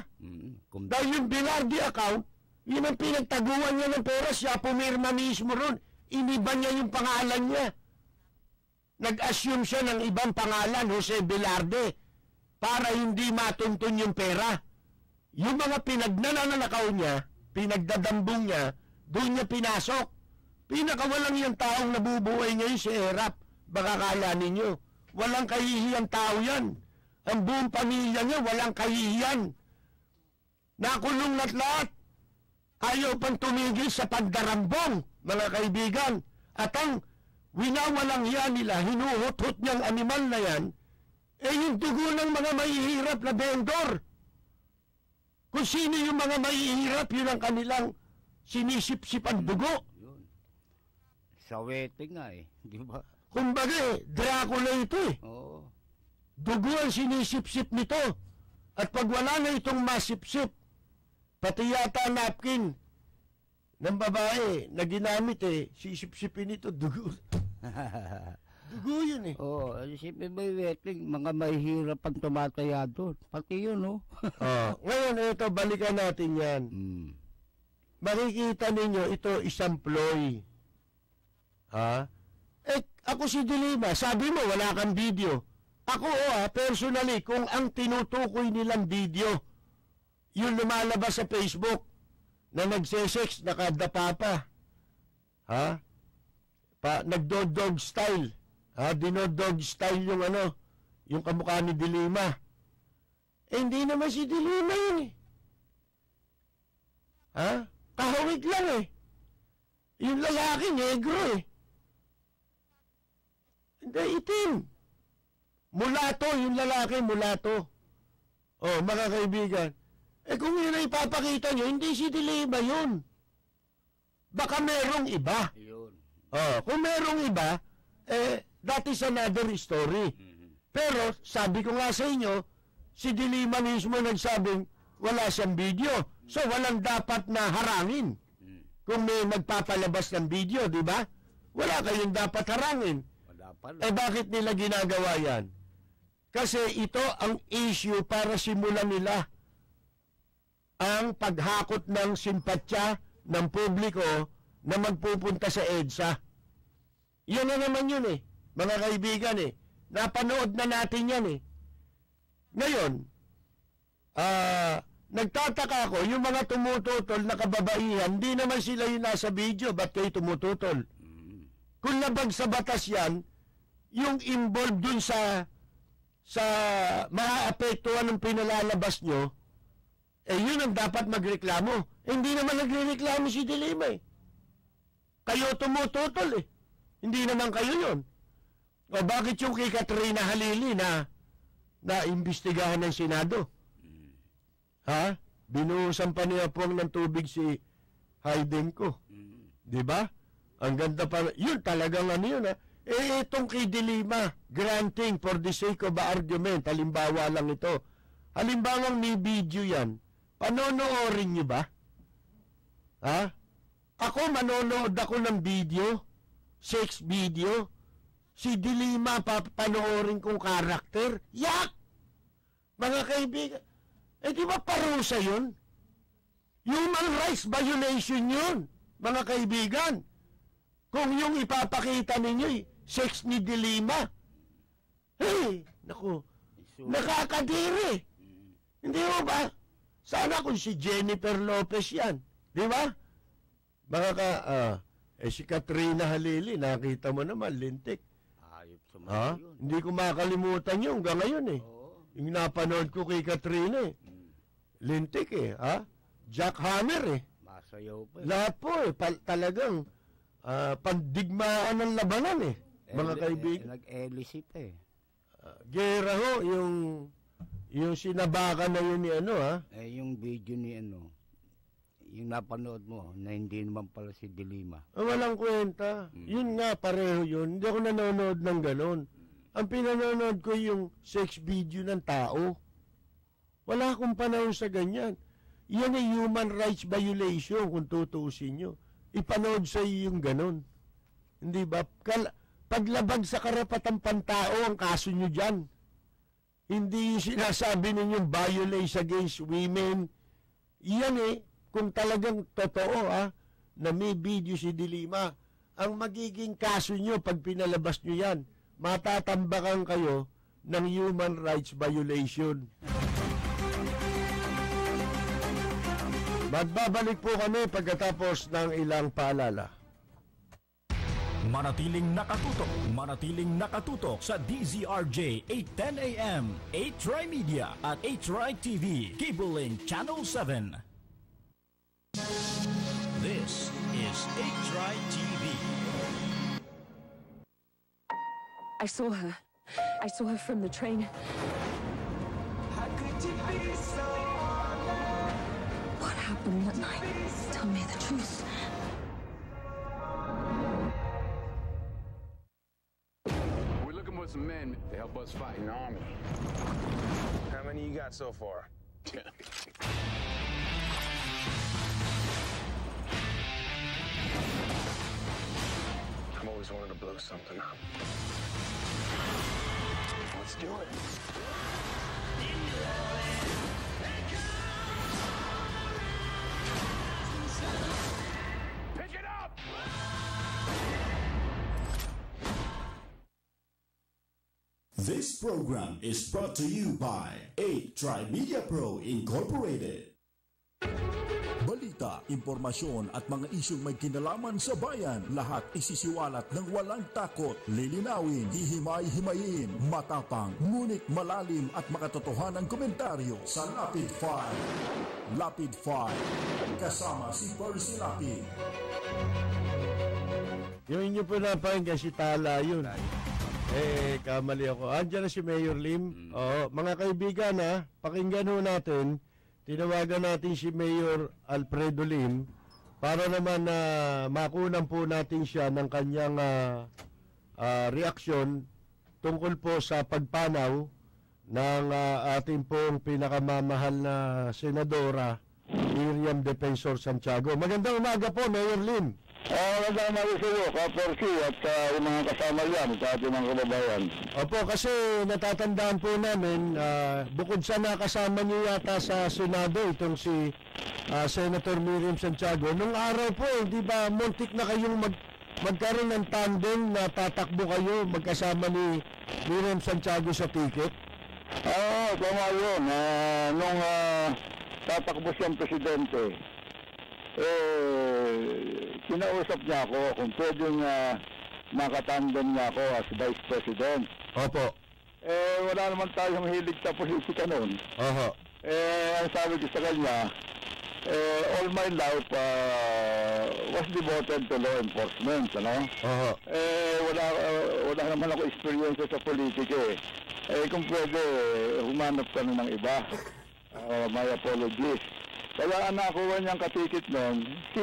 Dahil yung Velarde account, yun ang pinagtaguan niya ng pera, siya pumirma mismo ron. Iniba niya yung pangalan niya. Nag-assume siya ng ibang pangalan, Jose Velarde, para hindi matuntun yung pera. Yung mga pinagnananakaw niya, pinagdadambong niya, doon niya pinasok. Pinakawalang yung taong nabubuhay ngayon si Erap. Baka kala ninyo, walang kahihiyang tao yan. Ang buong pamilya niya, walang kahihiyan. Nakulong na't lahat. Ayaw pang tumigil sa pagdarambong, mga kaibigan. At ang winawalang yan nila, hinuhut-hut niyang animal na yan, yung dugo ng mga mahihirap na vendor. Kung sino yung mga mahihirap, yun ang kanilang sinisip-sipan dugo. Yun. Sawete nga eh, di ba? Kumbaga Dracula ito eh. Oo. Dugo ang sinisip-sip nito. At pag wala na itong masip-sip, pati yata napkin ng babae na ginamit sisip-sipin ito, dugo. Dugo yun eh. Oo, isipin mo yung wetling, mga mahihirap ang tumataya doon. Pati yun, no? Ngayon, ito, balikan natin yan. Makikita ninyo, ito isang ploy. Ako si De Lima, sabi mo, wala kang video. Ako, personally, kung ang tinutukoy nilang video, yung lumalabas sa Facebook, na nagsesex, nakadapa pa. Nagdo-dog style. Dinodog style yung yung kamukha ni Dilima. Hindi naman si Dilima yun eh. Ha? Kahawig lang eh. Yung lalaki, negro eh. Hindi, itim. Mulato, yung lalaki, mulato. Oh, mga kaibigan. Kung yun ay ipapakita nyo, hindi si Dilima yun. Baka merong iba. Yun. Oh, kung merong iba, that is another story. Pero, sabi ko nga sa inyo, si Dilima mismo nagsabing wala siyang video. So, walang dapat na harangin. Kung may magpapalabas ng video, di ba? Wala kayong dapat harangin. Bakit nila ginagawa yan? Kasi ito ang issue para simulan nila ang paghakot ng simpatya ng publiko na magpupunta sa EDSA. Yan na naman yun eh, mga kaibigan eh. Napanood na natin yan eh. Ngayon, nagtataka ako, yung mga tumututol na kababaihan, hindi naman sila yung nasa video, ba't kayo tumututol? Kung labag sa batas yan, yung involved dun sa maaapektuhan ng pinalalabas nyo, yun ang dapat magreklamo. Hindi naman nagreklamo si Dilima eh. Kayo tumututol eh. Hindi naman kayo yun. O bakit yung kay Katrina Halili na imbestigahan ng Senado? Ha? Binuhusan pa niya po ng tubig si Hayden ko. Di ba? Ang ganda pa. Yun talagang ano yun ha. Itong kay Dilima, granting for the sake of argument, halimbawa lang ito. Halimbawang may video yan, panonoorin niyo ba? Ha? Ako manonood ako ng video, sex video, si Dilima panoorin kong karakter. Yak! Mga kaibigan, di ba parusa yun? Human rights violation yun, mga kaibigan. Kung yung ipapakita ninyo, sex ni Dilima. Hey, naku, nakakadiri. Hindi mo ba? Sana kung si Jennifer Lopez yan. Di ba? Si Katrina Halili, nakita mo naman, lintik. Hindi ko makalimutan yun hanggang ngayon eh. Yung napanood ko kay Katrina eh. Lintik eh, ha? Jack Hammer eh. Masayaw pa eh. Lahat po eh, talagang pandigmaan ng labanan eh. Mga kaibigan. Nag-elisip eh. Gera ho, yung sinabakan na yun ni ano ha? Yung video ni ano, yung napanood mo, na hindi naman pala si Dilima. Walang kwenta. Yun nga, pareho yun. Hindi ako nanonood ng ganon. Ang pinanonood ko yung sex video ng tao. Wala akong panahon sa ganyan. Yan ay human rights violation kung tutuusin nyo. Ipanood sa iyo yung ganon. Hindi ba? Paglabag sa karapatang pantao ang kaso nyo dyan. Hindi yung sinasabi ninyong violence against women. Yan eh, kung talagang totoo na may video si Dilima, ang magiging kaso nyo pag pinalabas nyo yan, matatambakan kayo ng human rights violation. Magbabalik po kami pagkatapos ng ilang paalala. Manatiling nakatutok sa DZRJ 810 AM, 8 Media at 8 TV, Cable Link Channel 7. This is 8 TV. I saw her. I saw her from the train. How could you be so What happened that night? Tell me the truth. Some men to help us fight an army. How many you got so far? I've always wanted to blow something up. Let's do it. Pick it up! This program is brought to you by 8 Media Pro Incorporated. Balita balita, impormasyon at mga isyong may kinalaman sa bayan. Lahat isisiwalat ng walang takot, lilinawin, hihimay-himayin, matapang, ngunit malalim at makatotohanang komentaryo sa Lapid 5. Lapid 5, kasama si Percy Lapid. Yung inyo po napakinggan si Tala yun. Kamali ako. Andiyan na si Mayor Lim. Oo, mga kaibigan pakinggan ho natin. Tinawagan natin si Mayor Alfredo Lim para naman makunan po natin siya ng kanyang reaksyon tungkol po sa pagpanaw ng ating pong pinakamamahal na senadora Miriam Defensor Santiago. Magandang umaga po, Mayor Lim. Magandang umaga sa iyo, Ka-Percy, at yung mga kasama yan sa ating mga kababayan. Opo, kasi natatandaan po namin, bukod sa nakasama niyo yata sa Senado, itong si Senator Miriam Santiago, nung araw po, di ba, muntik na kayong magkaroon ng tandem na tatakbo kayo magkasama ni Miriam Santiago sa ticket? Oo, tama yun. Nung tatakbo siyang presidente, kinausap niya ako kung pwedeng makatandem niya ako as Vice President. Opo. Wala naman tayong hilig sa politika noon. Oho. Ang sabi ko sa kanya, all my life was devoted to law enforcement, ano? Oho. Wala naman ako experience sa politika kung pwede, humanap ka na ng iba. My apologies. Kaya ang nakuha niyang katikit noon, si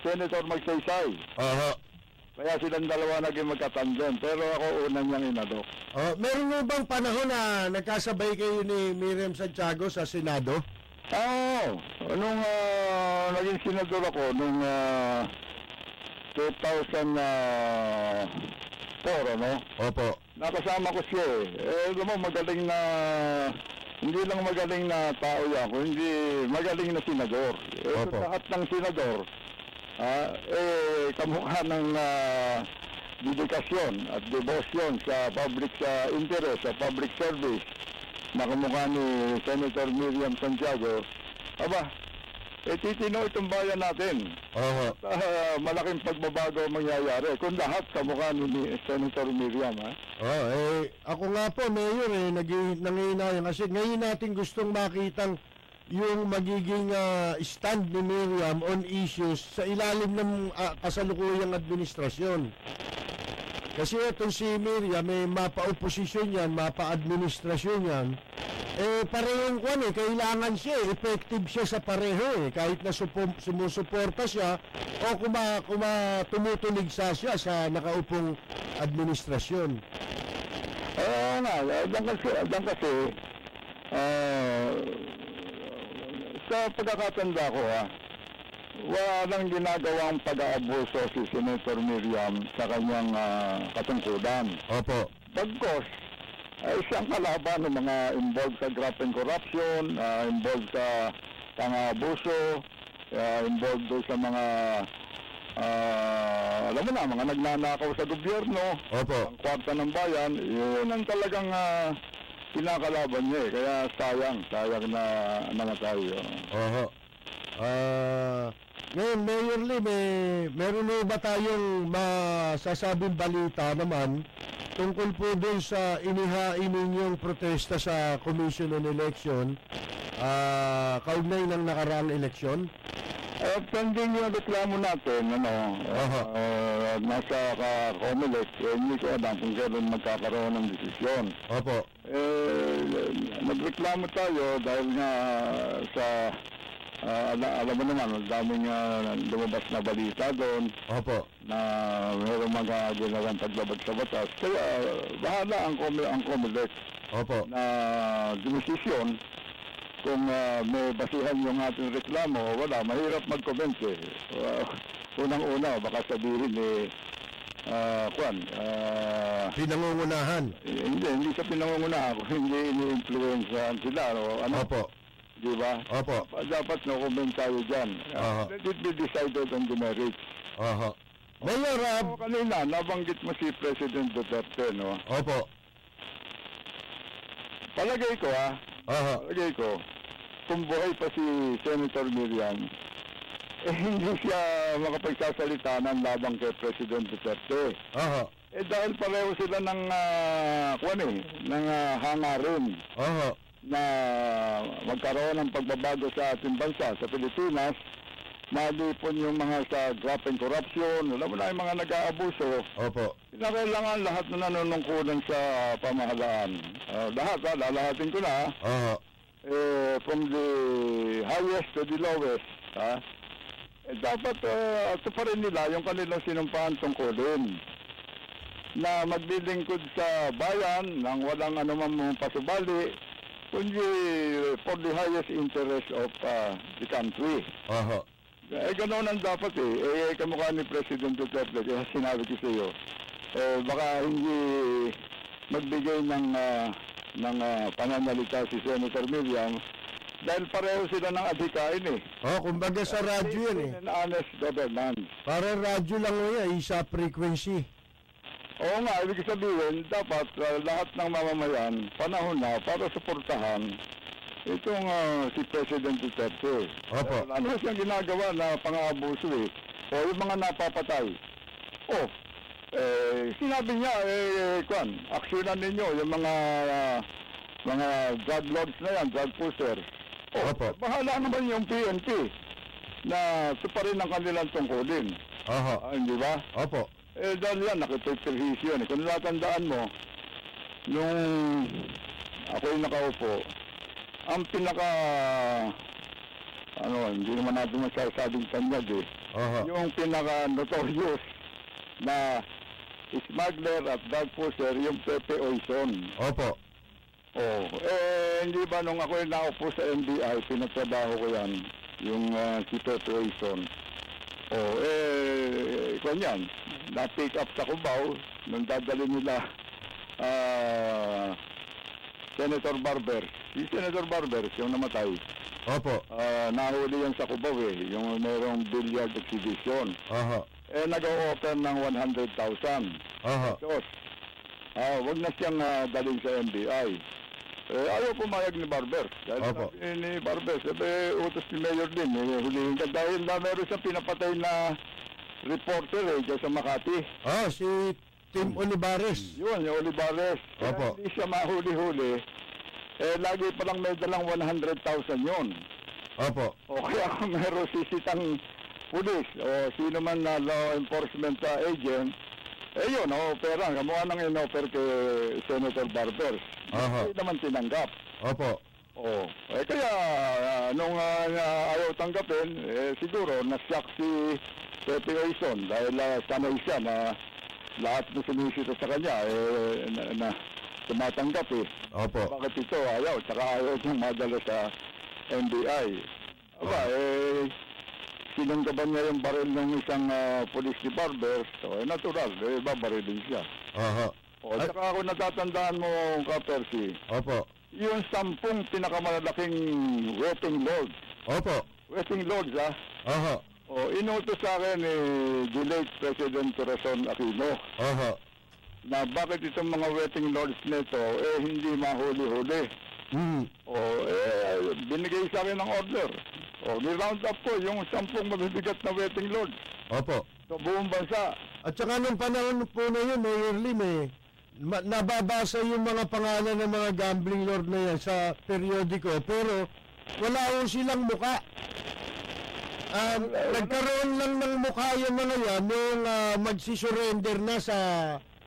Senator Magsaysay. Kaya silang dalawa naging magkatandem, pero ako unang niyang inadok. Meron mo bang panahon na nagkasabay kayo ni Miriam Santiago sa Senado? Oo. Nung naging senador ako, nung 2004, ano? Opo. Nakasama ko siya alam mo, magaling na... Hindi lang magaling na tao yan, hindi magaling na senador. Lahat ng senador, kamukha ng dedikasyon at devotion sa public interest, sa public service, na kamukha ni Senator Miriam Santiago. Titino itong bayan natin. Malaking pagbabago mangyayari kung lahat kamukha ni Senator Miriam. Ako nga po, Mayor, nanginayang kasi ngayon natin gustong makitang yung magiging stand ni Miriam on issues sa ilalim ng kasalukuyang administrasyon. Kasi itong si Miriam, mapa-oposisyon yan, mapa-administrasyon yan. Parehong kailangan siya, effective siya sa pareho kahit na sumusuporta siya o tumutulig siya sa nakaupong administrasyon. Kasi sa pagkakatanda ko walang ginagawang pag-aabuso si Senator Miriam sa kanyang katungkulan. Opo. Bagkos, siyang kalaban ng mga involved sa graft and corruption, involved sa pang-abuso, involved sa mga alam mo na, mga nagnanakaw sa gobyerno. Opo. Ang kwarta ng bayan, yun ang talagang kinakalaban niya kaya sayang na nangatay. Ngayon, Mayor Lim, meron ba tayong masasabing balita naman tungkol po doon sa inihain ninyong protesta sa Commission on Election kaugnay ng nakaraang eleksyon? Pending yung reklamo natin, nasa Comelec, hindi ko alam kung kailan magkakaroon ng desisyon. Opo. Nagreklamo tayo dahil nga sa alam mo naman, ang daming lumabas na balita doon. Opo. Na mayroong mga ginawang paglabag sa batas. Kaya bahala ang Comelec. Opo. Na demisisyon kung may basihan yung ating reklamo, wala, mahirap mag-comment unang-una, baka sabihin pinangungunahan. Hindi sa pinangungunahan, hindi ini-influencean sila. Opo. Diba? Opo. Dapat no-comment tayo dyan. Let it be decided on the merits. Mayor, kanina, nabanggit mo si President Duterte, no? Opo. Palagay ko, kung buhay pa si Senator Miriam, hindi siya makapagsasalita ng labang kay President Duterte. Aha. Dahil pareho sila ng hangarin na magkaroon ng pagbabago sa ating bansa, sa Pilipinas, malipon yung mga sa graft and corruption, alam mo na yung mga nag-aabuso. Opo. Kinakailangan lahat na nanunungkulan sa pamahalaan. Lahat, lalahatin ko na. From the highest to the lowest. Dapat tuparin nila yung kanilang sinumpaan tungkulin na maglilingkod sa bayan ng walang anumang pasubali, kundi for the highest interest of the country. Ganoon ang dapat kamukha ni President Duterte, kaya sinabi ko sa iyo, baka hindi magbigay ng pananalita si Senator Miriam dahil pareho sila ng adhikain kumbaga sa radyo yan honest governance. Para radyo lang yan, isa frequency. Oo nga, ibig sabihin, dapat lahat ng mamamayan, panahon na para suportahan itong si President Duterte. Opo. Ano siyang ginagawa na pang-aabuso o yung mga napapatay. Sinabi niya, aksyonan ninyo yung mga drug lords na yan, drug pusher. Opo. Bahala naman yung PNP na tuparin ang kanilang tungkulin. Hindi ba? Opo. Dahil yan, nakipagperhisyo yan. Kung natandaan mo, nung ako'y nakaupo, ang pinaka, hindi naman natin masasabing tanyag yung pinaka notorious na smuggler at drug pusher, yung Pepe Oison. Opo. Hindi ba nung ako'y naupo sa NBI, pinatrabaho ko yan, yung si Pepe Oison. Yan, na-pick up sa Cubao, nung dadali nila Senator Barber. Si Senator Barber, yung namatay. Opo. Nahuli yan sa Cubao yung mayroong billiard exhibition. Nag-o-offer ng 100,000. Wag na siyang daling sa NBI. Ayaw pumayag ni Barber. Dahil sabi ni Barber, utos ni Mayor din, hulihin ka. Dahil meron siyang pinapatay na reporter dyan sa Makati. Si Tim Olivares. Yun, yung Olivares. Opo. Hindi siya mahuli-huli. Lagi palang may dalang 100,000 yun. Opo. Kaya kung meron sisitang pulis o sino man na law enforcement agent, yun, pera. Kamukha nang in-offer kay Senator Barber. Hindi naman tinanggap. Opo. Kaya nung ayaw tanggapin, siguro na-shock si Pepe Oison dahil sanay siya na lahat na sumisita sa kanya na tumatanggap Opo. Bakit ito ayaw? Tsaka ayaw niyang madala sa NBI. Sinunggaban niya yung baril ng isang police ni Barber, natural, babarilin siya. Tsaka ako natatandaan mo, Ka-Percy. Opo. Yung 10 pinakamalalaking wetting lords. Opo. Wetting lords, inutos sa akin the late President Corazon Aquino. Na bakit itong mga wetting lords nito hindi mahuli-huli. Binigay sa akin ng order. Ni-round up ko yung 10 mabibigat na wetting lords. Opo. Sa buong bansa. At saka nung panahon po na yun, Mayor Lim, nababasa yung mga pangalan ng mga gambling lord na yan sa periodiko, pero wala ho silang muka. Nagkaroon lang ng mukha yung mga yan nung magsisurrender na sa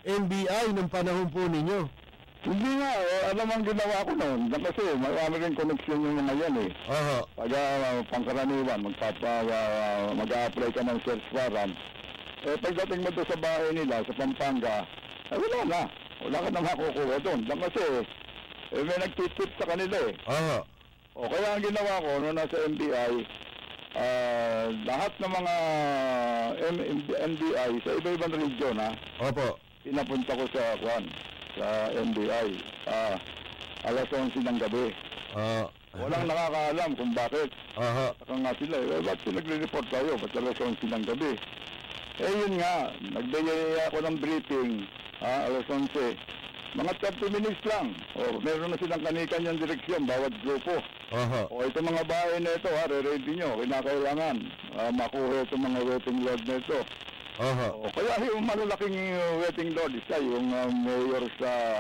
NBI nung panahon po ninyo. Hindi nga, alam ang ginawa ko noon. Kasi marami rin connection yung mga yan Pag pangkaraniwan, mag-a-apply ka ng search warrant. Pagdating mo doon sa bahay nila, sa Pampanga, wala na. Wala ka na makukuha doon. Kasi may nagtitip sa kanila kaya ang ginawa ko noon nasa NBI, lahat ng mga NBI sa iba-ibang region pinapunta ko sa NBI alas 11 ng gabi. Walang nakakaalam kung bakit. Saka nga sila, ba't nagre-report tayo? Ba't alas 11 ng gabi? Yun nga, nagbigay ako ng briefing, alas 11. Mga 30 minutes lang. Meron na silang kanikan yung direksyon, bawat grupo. O itong mga bahay na ito, re-ready nyo, kinakailangan makuha itong mga waiting lord na ito. O kaya yung malalaking waiting lord, isa yung mayor sa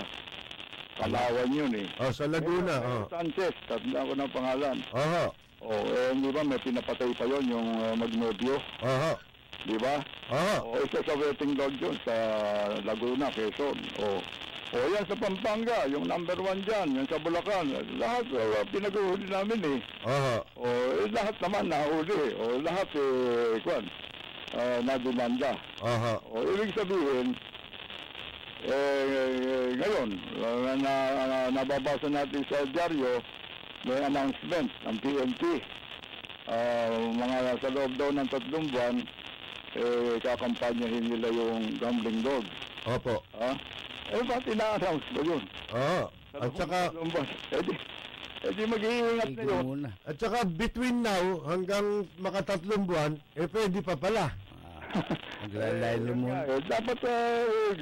Palawan yun eh. Sa Laguna. Sanchez, tanda ko ng pangalan. Hindi ba may pinapatay pa yon yung Magnobio? Di ba? Isa sa waiting lord yun sa Laguna, Quezon. Yan sa Pampanga, yung number 1 dyan, yung sa Bulacan. Lahat pinag-uhuli namin eh. Lahat naman nahuli. Lahat nadimanda. Ibig sabihin, ngayon, nababasa natin sa dyaryo, may announcement ng PNP. Mga sa loob daw ng 3 buwan, kakampanyahin nila yung gambling dog. Opo. Ba't ina-announce ba yun? At saka, mag-iingat na yun. At saka, between now, hanggang maka 3 buwan, pwede pa pala. Maglalaylo muna. Dapat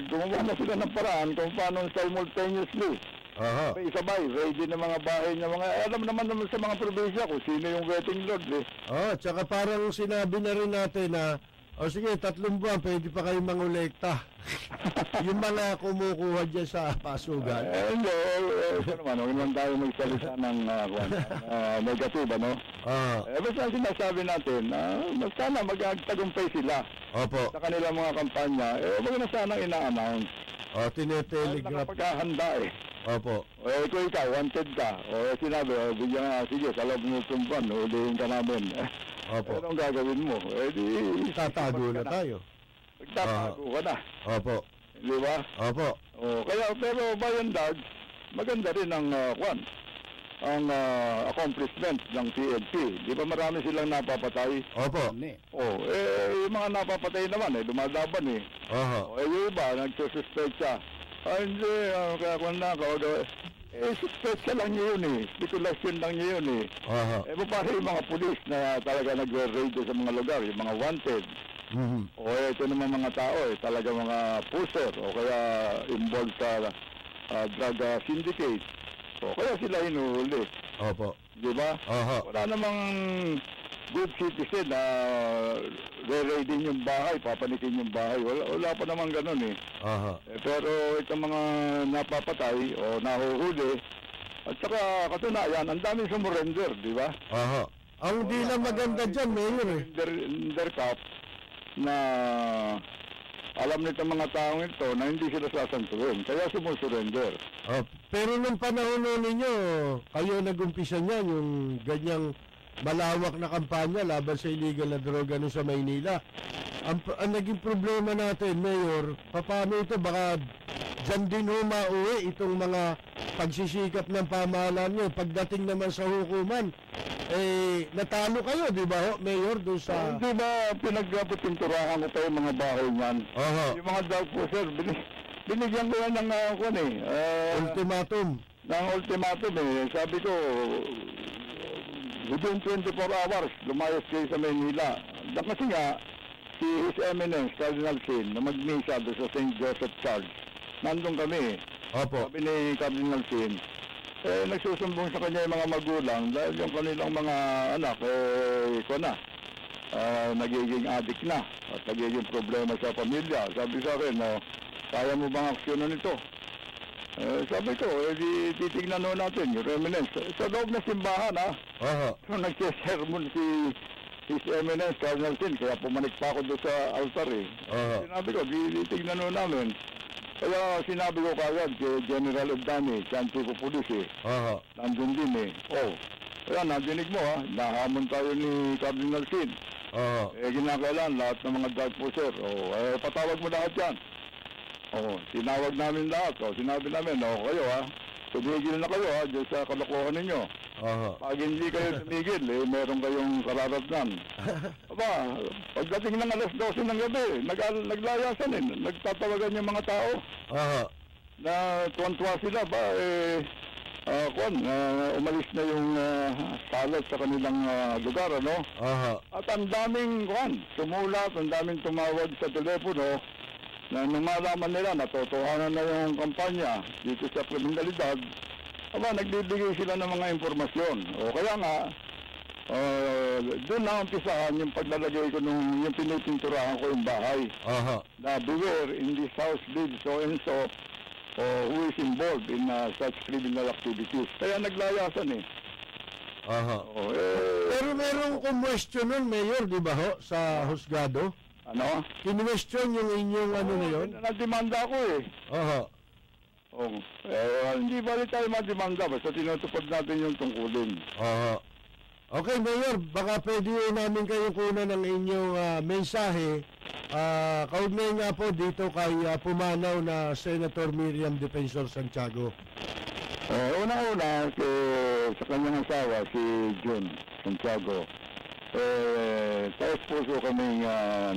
gumawa na sila ng paraan kung paano simultaneously. Sabay, ready na mga bahay na mga, alam naman sa mga probinsya kung sino yung waiting lord eh. Tsaka parang sinabi na rin natin na, sige, 3 buwan, pwede pa kayong mangolekta. Yung mga kumukuha dyan sa pasugan. Huwag naman tayo magsalita ng negative, ano? Basta sinasabi natin, sana magtagumpay sila. Sa kanilang mga kampanya, huwag na sanang ina-announce. Tinetelegraph. Nakapagkahanda eh. Kung ikaw, wanted ka. Sinabi, bigyan nga, sige, sa loob ng tumpan, ulihin ka namin. Anong gagawin mo? Tatago na tayo. Magtatago ka na. Di ba? Kaya, pero by and large, maganda rin ang accomplishment ng PNP. Di ba marami silang napapatay? Yung mga napapatay naman, dumadaban eh. Yung iba, nagsususpecha. Hindi, kaya kung suspect lang niya yun eh. Speculation lang niya yun eh. Para yung mga pulis na talaga nagre-raid sa mga lugar, yung mga wanted. Ito naman mga tao talaga mga pusher o kaya involved sa drug syndicate. Kaya sila hinuhuli. Diba? Wala namang good citizen na re-raidin yung bahay, papanikin yung bahay. Wala pa naman ganun eh. Pero itong mga napapatay o nahuhuli, at saka katunayan, ang daming sumurrender, di ba? Ang di lang maganda dyan, Mayor eh. Undercap na alam nitong mga taong ito na hindi sila sasantuin, kaya sumusurrender. Pero nung panahon ninyo, kayo nag-umpisa niyan, yung ganyang malawak na kampanya laban sa illegal na droga sa Maynila. Ang naging problema natin, Mayor, paano ito? Baka dyan din mauwi itong mga pagsisikap ng pamahalaan nyo. Pagdating naman sa hukuman, natalo kayo, di ba, Mayor, doon sa... Hindi ba pinagpinturahan ko pa yung mga bahay niyan? Yung mga dog pusher, binigyan ko yan ng ultimatum. Ng ultimatum eh. Sabi ko, within 24 hours, lumayas kayo sa Maynila. Kasi nga, si His Eminence, Cardinal Sin, na magmisa doon sa St. Joseph Church, nandun kami. Sabi ni Cardinal Sin, nagsusumbong sa kanya yung mga magulang dahil yung kanilang mga anak, nagiging addict na at nagiging problema sa pamilya. Sabi sa akin, kaya mo bang aksyonan ito? Sabi ko, titignan natin yung Eminence. Sa loob na simbahan, So, nagsisermon si His Eminence, Cardinal Sin, kaya pumanik pa ako doon sa altar eh. Sinabi ko, titignan namin. Kaya sinabi ko kagad kay General Obdani, Chief of Police eh. Nandun din eh. Kaya nandinig mo nahamon tayo ni Cardinal Sin. Ginakailan lahat ng mga drug pusher. Patawag mo lahat yan. Tinawag namin lahat. Sinabi namin, kayo tumigil na kayo dyan sa kalokohan ninyo. Pag hindi kayo tumigil, meron kayong kararatnan. Pagdating ng alas 12 ng gabi, naglayasan nagtatawagan yung mga tao. Na tuwan-tuwa sila umalis na yung salat sa kanilang lugar, ano? At ang daming sumulat, ang daming tumawag sa telepono na nung malaman nila, natotohanan na yung kampanya dito sa kriminalidad, nagbibigay sila ng mga impormasyon. O kaya nga, doon na umpisahan yung paglalagay ko yung pinipinturahan ko yung bahay. Na beware, in this house lives so and so, who is involved in such criminal activities. Kaya naglayasan eh. Pero merong kumwestiyon nun, Mayor, di ba ho, sa husgado? Ano? Kinwestiyon yung inyong ano na yun? Nadimanda ko eh. Hindi bali tayo madimanda, basta tinutupad natin yung tungkulin. Okay, Mayor, baka pwede namin kayong kunan ng inyong mensahe. Kaugnay nga po dito kay pumanaw na Senator Miriam Defensor Santiago. Una-una, sa kanyang asawa, si June Santiago, taos puso kaming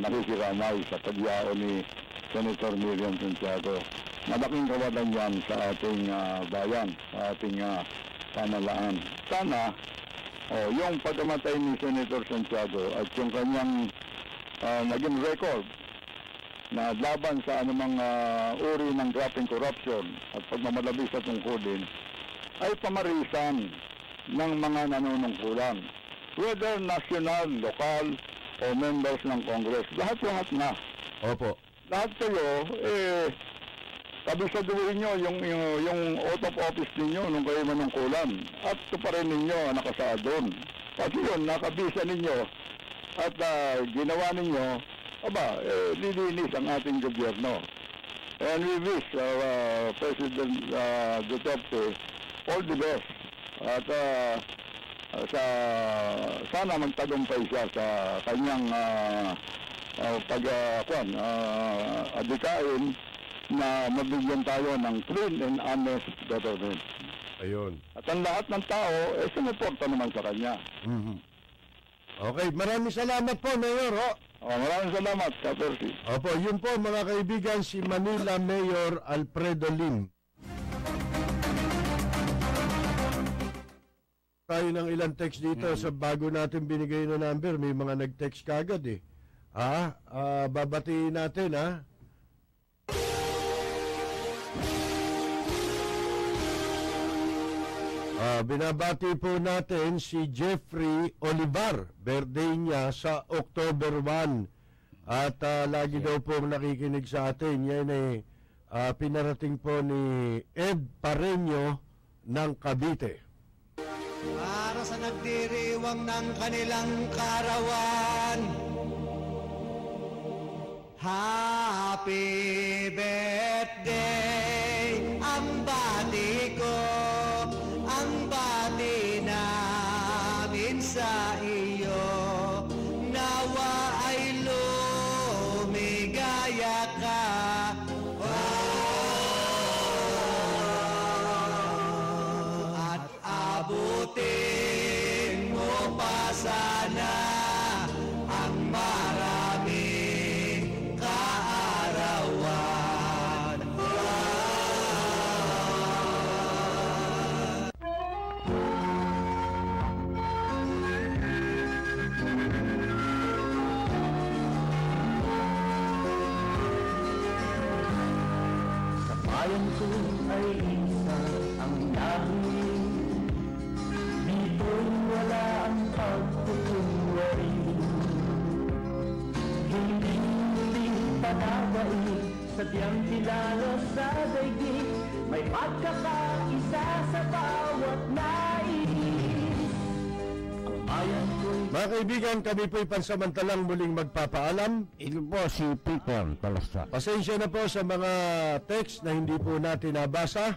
nakikiramay sa pagyao ni Senator Miriam Santiago. Malaking kawalan yan sa ating bayan, sa ating pamalaan. Sana, yung pagkamatay ni Senator Santiago at yung kanyang naging record na laban sa anumang uri ng graphing corruption at pagmamalabis sa tungkulin ay pamarisan ng mga nanunungkulan, whether national, local, o members ng Congress. Lahat na. Lahat kayo, kabisaduhin nyo yung oath of office ninyo nung kayo manungkulan at tuparin ninyo nakasaad doon. Kasi yun, nakabisa ninyo at ginawa ninyo, lilinis ang ating gobyerno. And we wish President Duterte all the best. At sana magtagumpay siya sa kanyang adikain na mabigyan tayo ng clean and honest government. Ayun. At ang lahat ng tao, sumuporta naman sa kanya. Okay, maraming salamat po, Mayor. Maraming salamat, Kapersi. Opo, yun po mga kaibigan, si Manila Mayor Alfredo Lim. Tayo ng ilang text dito sa bago natin binigay na number, may mga nag-text kagad eh. Babatiin natin binabati po natin si Jeffrey Olivar, birthday niya sa October 1. At lagi daw po nakikinig sa atin. Yan ay pinarating po ni Ed Pareño ng Cavite. Para sa nagdiriwang ng kanilang karawan, happy birthday ang bati ko. Ang bati namin sa iyo, nawa ay lumigaya ka. At abutin mo pa sana ang maraming kaarawan. Bayan ko ay isa ang lahi, dito'y wala ang pagkukunwari. Hindi panagay, sadyang kilala sa daigdig, may pagkakaisa sa bawat nais. Ang bayan ko'y... Mga kaibigan, kami po'y pansamantalang muling magpapaalam. Ito po si Peter Talasta. Pasensya na po sa mga text na hindi po natin nabasa.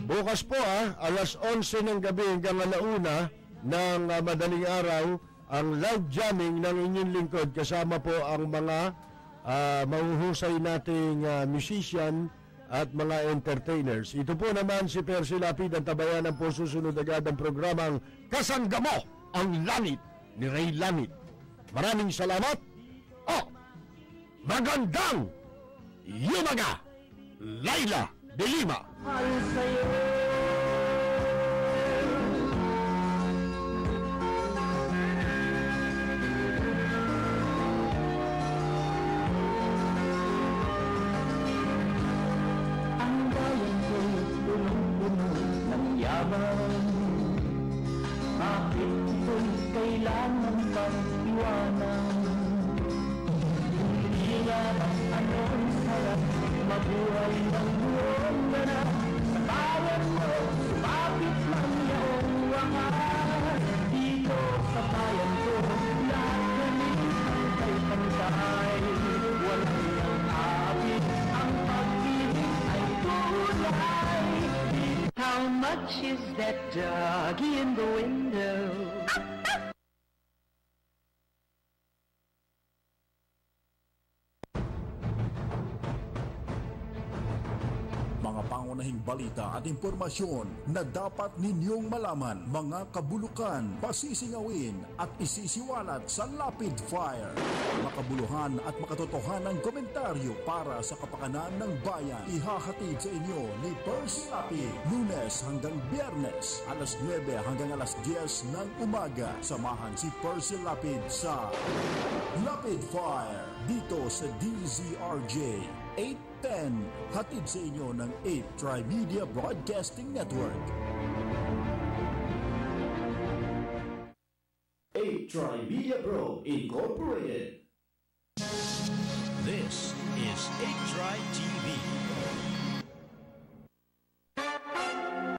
Bukas po alas 11 ng gabi hanggang alauna ng madaling araw, ang live jamming ng inyong lingkod kasama po ang mga mahuhusay nating musician at mga entertainers. Ito po naman si Percy Lapid, ang tabayanan po susunod agad ang programang Kasanggamo ang Langit ni Ray Langit. Maraming salamat. Magandang Yumaga, Laila de Lima. Mahal sa'yo. Ang bayan ko'y punong-puno ng laban. Bakit ito'y kailangan pang iwanan? Hindi nga bang anong sarap mabuhay ng buong ganap? Sa bayan mo, sumapit man yaong wakas. Dito sa bayan ko, lahat kami pantay-pantay. Walang nang aabit, ang pag-ibig ay tunay. How much is that doggy in the window? Mga pangunahing balita at impormasyon na dapat ninyong malaman, mga kabulukan, pasisingawin at isisiwalat sa Lapid Fire. Makabuluhan at makatotohanang komentaryo para sa kapakanan ng bayan. Ihahatid sa inyo ni Percy Lapid, Lunes hanggang Biyernes, alas 9 hanggang alas 10 ng umaga. Samahan si Percy Lapid sa Lapid Fire dito sa DZRJ 810, hatid sa inyo ng 8 Tri-Media Broadcasting Network. 8 Tri-Media Pro Incorporated.